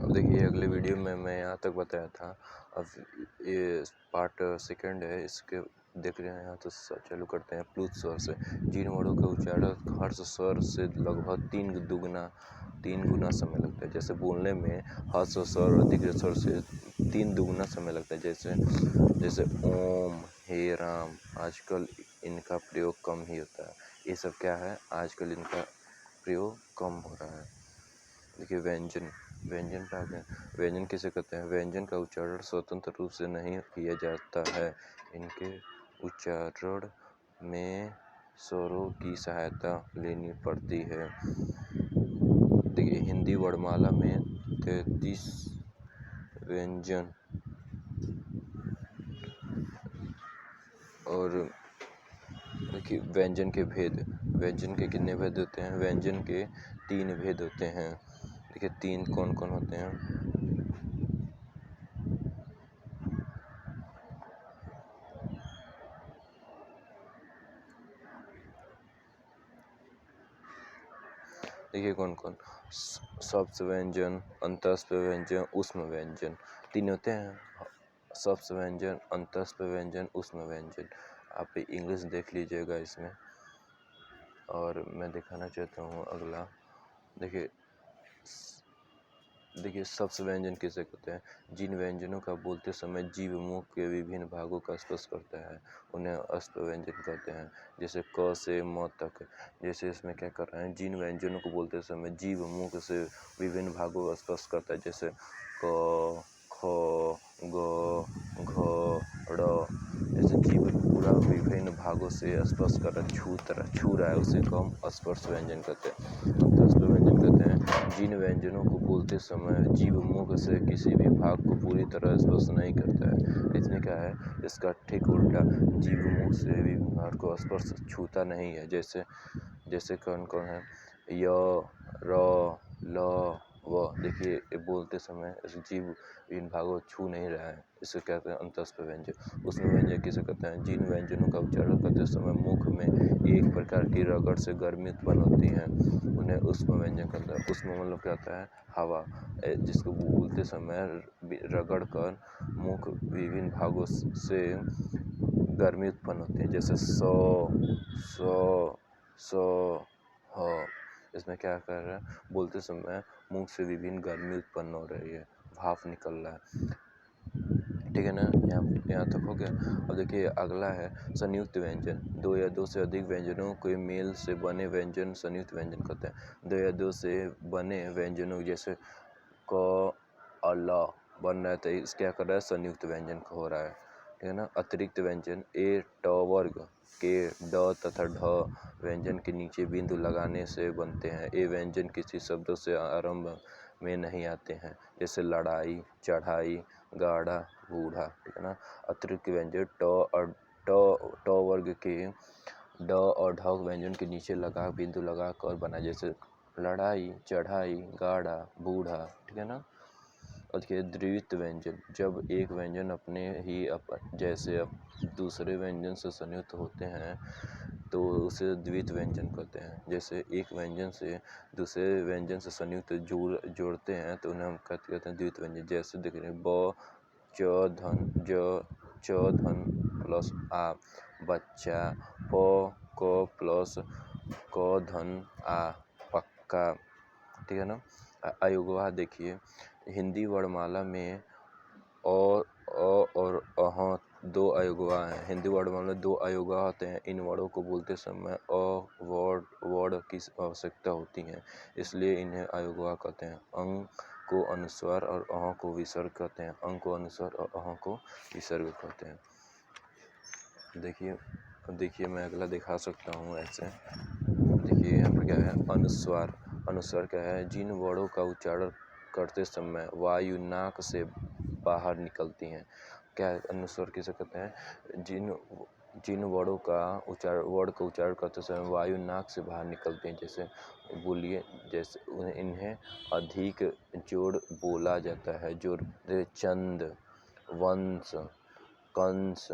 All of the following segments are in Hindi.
देखिए अगले वीडियो में मैं यहाँ तक बताया था। अब ये पार्ट सेकंड है, इसके देख रहे हैं। यहाँ तो चालू करते हैं प्लूत स्वर से। जिन वर्णों का उच्चारण हर्ष स्वर से लगभग तीन गुना समय लगता है। जैसे बोलने में हर्ष स्वर और दीर्घ स्वर से 3 दुगुना समय लगता है। जैसे ओम, हे राम। आजकल इनका प्रयोग कम ही होता है। ये सब क्या है, आजकल इनका प्रयोग कम हो रहा है। देखिए व्यंजन का क्या, व्यंजन किसे कहते हैं? व्यंजन का उच्चारण स्वतंत्र रूप से नहीं किया जाता है। इनके उच्चारण में स्वरों की सहायता लेनी पड़ती है। देखिए हिंदी वर्णमाला में 33 व्यंजन और देखिए व्यंजन के भेद। व्यंजन के कितने भेद होते हैं? व्यंजन के 3 भेद होते हैं। देखिए 3 कौन कौन होते हैं? देखिए कौन कौन? सप्त व्यंजन, अंतस्थ व्यंजन, ऊष्म व्यंजन। 3 होते हैं, सप्त व्यंजन, अंतस्थ व्यंजन, ऊष्म व्यंजन। आप इंग्लिश देख लीजिएगा इसमें। और मैं दिखाना चाहता हूँ अगला। देखिए सप्त व्यंजन किसे कहते हैं? जिन व्यंजनों का बोलते समय जीभ मुख के विभिन्न भागों का स्पर्श करता है उन्हें अष्ट व्यंजन कहते हैं। जैसे क से म तक। जैसे इसमें क्या कर रहे हैं, जिन व्यंजनों को बोलते समय जीभ मुख से विभिन्न भागों का स्पर्श करता है। जैसे क, ख, ग, घ, ड़। जैसे जीभ पूरा विभिन्न भागों से स्पर्श कर रहा है, छू रहा है, उसे को हम स्पर्श व्यंजन कहते हैं। अंतस्थ व्यंजन कहते हैं जिन व्यंजनों को बोलते समय जीभ मुख से किसी भी भाग को पूरी तरह स्पर्श नहीं करता है। इसमें क्या है, इसका ठीक उल्टा, जीभ मुख से भी भाग को स्पर्श छूता नहीं है। जैसे कौन कौन है? य, र, ल, व। देखिए ये बोलते समय जीभ इन भागों को छू नहीं रहा है, इसे कहते हैं अंतस्थ व्यंजन। ऊष्म व्यंजन किसे कहते हैं? जिन व्यंजनों का उच्चारण करते समय मुख में एक प्रकार की रगड़ से गर्मी उत्पन्न होती है उन्हें ऊष्म व्यंजन कहते हैं। ऊष्म मतलब क्या होता है? हवा, जिसको बोलते समय रगड़ कर मुख विभिन्न भागों से गर्मी उत्पन्न होती है। जैसे स, ह। इसमें क्या कर रहा है, बोलते समय मुख से विभिन्न गर्मी उत्पन्न हो रही है, भाप निकल रहा है। ठीक है ना, यहाँ तक हो गया। अब देखिए अगला है संयुक्त व्यंजन। 2 या 2 से अधिक व्यंजनों के मेल से बने व्यंजन संयुक्त व्यंजन कहते हैं। 2 या 2 से बने व्यंजनों जैसे क, अ, ल बन रहा है तो इस क्या कर रहा है, संयुक्त व्यंजन हो रहा है। ठीक है ना। अतिरिक्त व्यंजन ए, ट वर्ग के ड तथा ढ व्यंजन के नीचे बिंदु लगाने से बनते हैं। ये व्यंजन किसी शब्दों से आरंभ में नहीं आते हैं। जैसे लड़ाई, चढ़ाई, गाढ़ा, बूढ़ा। ठीक है ना। अतिरिक्त व्यंजन ट वर्ग के ड और ढ व्यंजन के नीचे बिंदु लगा कर बना। जैसे लड़ाई, चढ़ाई, गाढ़ा, बूढ़ा। ठीक है ना। और देखिए द्वित्व व्यंजन, जब एक व्यंजन अपने ही जैसे दूसरे व्यंजन से संयुक्त होते हैं तो उसे द्वित्व व्यंजन कहते हैं। जैसे एक व्यंजन से दूसरे व्यंजन से संयुक्त जोड़ते हैं तो उन्हें हम कहते हैं द्वित्व व्यंजन। जैसे देख रहे हैं ब, च धन प्लस आ, बच्चा, प, क प्लस क धन आ, पक्का। ठीक है ना। अयुग्मा देखिए हिंदी वर्णमाला में अ और अह 2 अयुग्मा हैं। हिंदी वर्णमाला में 2 अयुग्मा होते हैं। इन वर्णों को बोलते समय वर्ण की आवश्यकता होती है, इसलिए इन्हें अयुग्मा कहते हैं। अंग को अनुस्वार और अह को विसर्ग कहते हैं। अंग को अनुस्वार और अह को विसर्ग कहते हैं। देखिए मैं अगला दिखा सकता हूँ ऐसे। देखिए यहाँ पर क्या है, अनुस्वार। अनुस्वार क्या है, जिन वर्णों का उच्चारण करते समय वायु नाक से बाहर निकलती हैं। क्या है, अनुस्वार किसे कहते हैं? जिन वर्णों का उच्चारण करते समय वायु नाक से बाहर निकलती हैं। जैसे बोलिए, जैसे इन्हें अधिक जोड़ बोला जाता है। जोड़ चंद, वंश, कंस,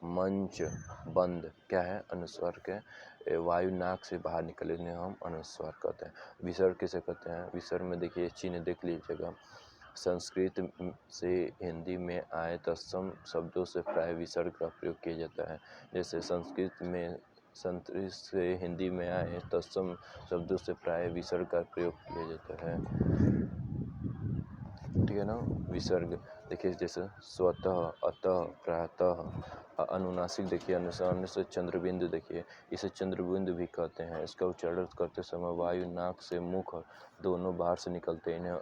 मंच, बंद। क्या है, अनुस्वार के वायु नाक से बाहर निकलने हम अनुस्वार कहते हैं। विसर्ग किसे कहते हैं? विसर्ग में देखिए चिन्ह देख लीजिएगा। संस्कृत से हिंदी में आए तत्सम शब्दों से प्राय विसर्ग का प्रयोग किया जाता है। जैसे संस्कृत से हिंदी में आए तत्सम शब्दों से प्राय विसर्ग का प्रयोग किया जाता है। ठीक है ना। विसर्ग देखिए जैसे स्वतः, अतः, प्रातः। अनुनासिक देखिए, अनुसार से चंद्रबिंदु देखिए, इसे चंद्रबिंदु भी कहते हैं। इसका उच्चारण करते समय वायु नाक से मुख दोनों बाहर से निकलते हैं।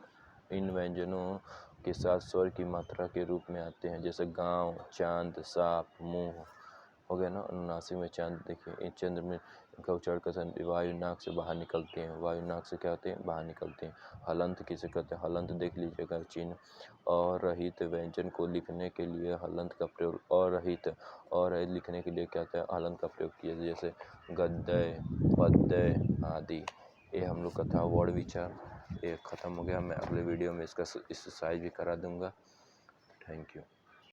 इन व्यंजनों के साथ स्वर की मात्रा के रूप में आते हैं, जैसे गांव, चांद, साप, मुंह। हो गया ना। अनुनासिक में चांद देखिए, इन चंद्र में का उच्चारण का वायु नाक से बाहर निकलते हैं। वायु नाक से क्या होते हैं, बाहर निकलते हैं। हलंत किसे कहते हैं, हलंत देख लीजिएगा चिन्ह। अरहित व्यंजन को लिखने के लिए हलंत का प्रयोग, अरहित लिखने के लिए क्या होता है, हलंत का प्रयोग किया, जैसे गद्य, पद्य आदि। ये हम लोग का था वर्ड विचार, ये ख़त्म हो गया। मैं अगले वीडियो में इसका एक्सरसाइज भी करा दूंगा। Thank you.